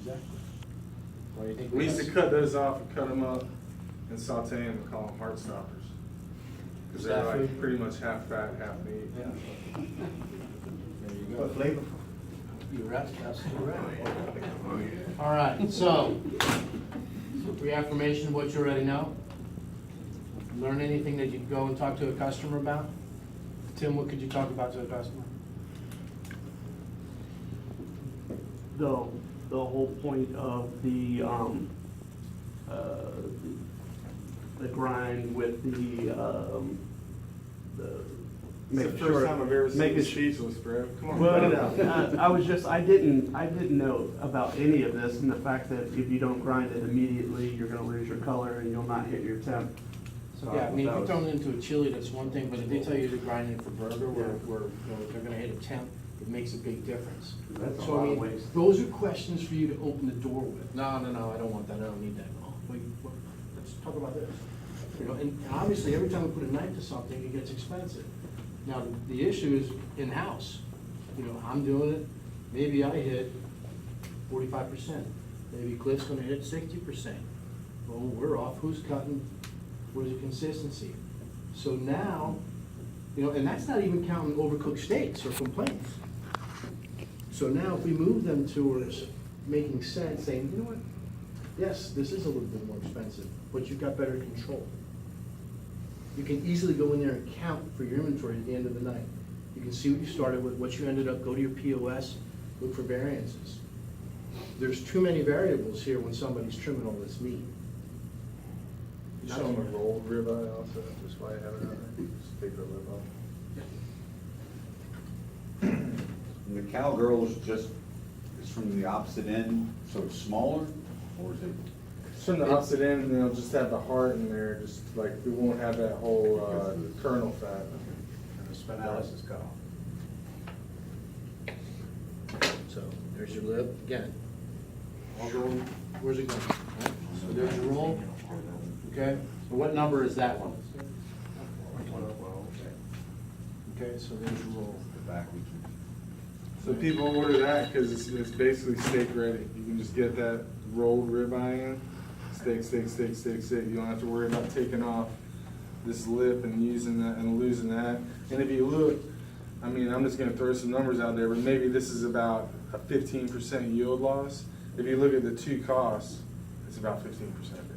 Exactly. Why do you think We used to that's- cut those off and cut them up and saute them and call them heart stoppers. Because they're Is that like food? pretty much half fat, half meat. Yeah. There you But go. flavorful. You're right, that's correct. All right, so, reaffirmation of what you already know. Learn anything that you can go and talk to a customer about? Tim, what could you talk about to a customer? The whole point of the grind with It's the first time I've ever seen you speechless, bro. Come on, Well, cut it out. I didn't know about any of this, and the fact that if you don't grind it immediately, you're gonna lose your color and you'll not hit your temp. So Yeah, I mean, if that you're was- throwing it into a chili, that's one thing, but if they tell you to grind it for burger, where, Yeah. where, you know, they're gonna hit a temp, it makes a big difference. That's a So, I lot of mean, waste. those are questions for you to open the door with. No, I don't want that, I don't need that. Oh, wait, let's talk about this. You know, and obviously, every time we put a knife to something, it gets expensive. Now, the issue is in-house. You know, I'm doing it, maybe I hit 45%. Maybe Cliff's gonna hit 60%. Well, we're off, who's cutting, where's the consistency? So now, you know, and that's not even counting overcooked steaks or complaints. So now, if we move them towards making sense, saying, you know what? Yes, this is a little bit more expensive, but you've got better control. You can easily go in there and count for your inventory at the end of the night. You can see what you started with, what you ended up, go to your POS, look for variances. There's too many variables here when somebody's trimming all this meat. You show them a rolled ribeye also, just why you have it out there. Just take the lip off. And the cowgirl is just, it's from the opposite end, so it's smaller, or is it? It's from the opposite end, and they'll just have the heart in there, just like, we won't have that whole kernel fat. And the spinalis is cut off. So there's your lip, again. All going, where's it going? Right? So there's your roll, okay? So what number is that one? Okay, so there's your roll. The back, we can. So people order that because it's basically steak ready. You can just get that rolled ribeye in, steak, steak, steak, steak, steak. You don't have to worry about taking off this lip and using that and losing that. And if you look, I mean, I'm just gonna throw some numbers out there, but maybe this is about a 15% yield loss. If you look at the two costs, it's about 15% different.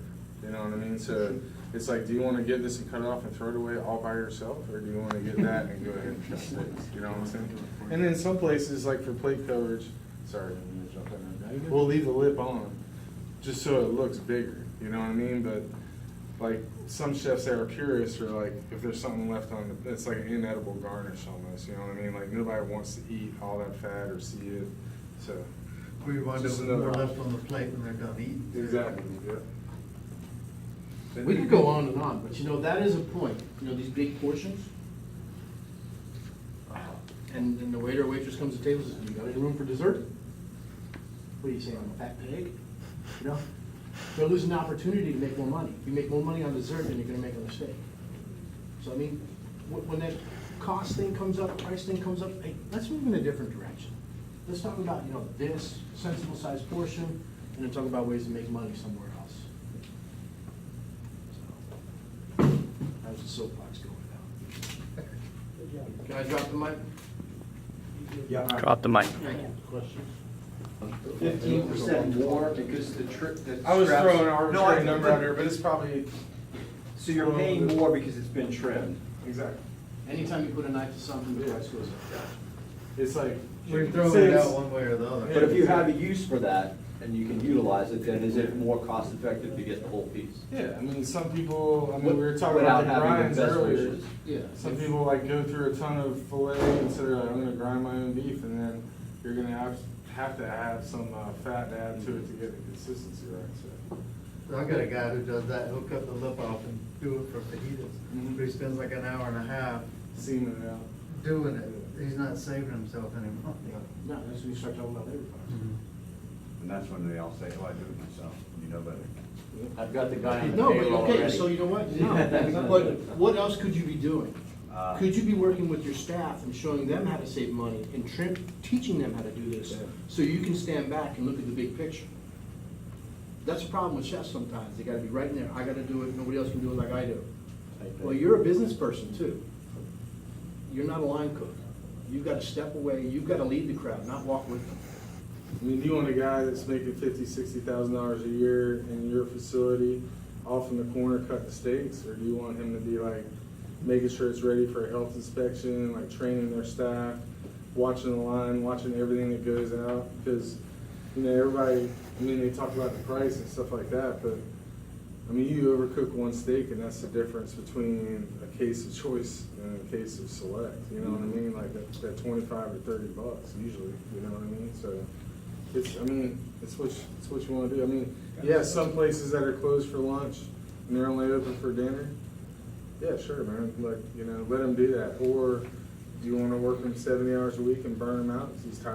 You know what I mean? So it's like, do you wanna get this and cut it off and throw it away all by yourself? Or do you wanna get that and go ahead and cut steaks? You know what I'm saying? And then some places, like for plate coverage, sorry, I'm gonna jump in there. We'll leave the lip on, just so it looks bigger, you know what I mean? But like, some chefs that are purists are like, if there's something left on the, it's like an inedible garnish almost, you know what I mean? Like, nobody wants to eat all that fat or see it, so. We wind up Just with another more left option. on the plate when they're done eating. Exactly, yeah. We could go on and on, but you know, that is a point, you know, these big portions. And then the waiter or waitress comes to the table and says, you got any room for dessert? What are you saying, I'm a fat pig? You know, they're losing the opportunity to make more money. If you make more money on dessert than you're gonna make on a steak. So I mean, when that cost thing comes up, price thing comes up, hey, let's move in a different direction. Let's talk about, you know, this sensible sized portion, and then talk about ways to make money somewhere else. How's the soapbox going now? Can I drop the mic? Drop the mic. Thank you. Questions? 15% more because the I was straps- throwing an No, arbitrary I- number out there, but it's probably, So you're paying more because it's been trimmed. exactly. Anytime you put a knife to something, the price goes up. It's like. You can throw say it it's- out one way or the other. But if you have a use for that and you can utilize it, then is it more cost effective to get the whole piece? Yeah, I mean, some people, I mean, we were talking about Without the having grinds the best earlier. wishes. Yeah. Some people like go through a ton of filet and say, I'm gonna grind my own beef, and then you're gonna have to add some fat to add to it to get the consistency right, so. I got a guy who does that, he'll cut the lip off and do it for fajitas. Mhm. But he spends like an hour and a half Seaming it out. doing it. He's not saving himself any money. No, that's when you start talking about labor costs. And that's when they all say, oh, I do it myself, you know better. I've got the guy on the No, but table okay, already. so you know what? No, but what else could you be doing? Could you be working with your staff and showing them how to save money and teaching them how to do this? So you can stand back and look at the big picture. That's a problem with chefs sometimes. They gotta be right in there. I gotta do it, nobody else can do it like I do. Well, you're a business person too. You're not a line cook. You've gotta step away, you've gotta lead the crowd, not walk with them. I mean, do you want a guy that's making $50,000-$60,000 a year in your facility off in the corner cutting steaks? Or do you want him to be like making sure it's ready for a health inspection, like training their staff, watching the line, watching everything that goes out? Because, you know, everybody, I mean, they talk about the price and stuff like that, but I mean, you overcook one steak and that's the difference between a case of choice and a case of select, you know what I mean? Like that 25 or 30 bucks usually, you know what I mean? So it's, I mean, it's what you want to do. I mean, yeah, some places that are closed for lunch and they're only open for dinner. Yeah, sure, man. Like, you know, let them do that. Or do you want to work them 70 hours a week and burn them out because he's tired?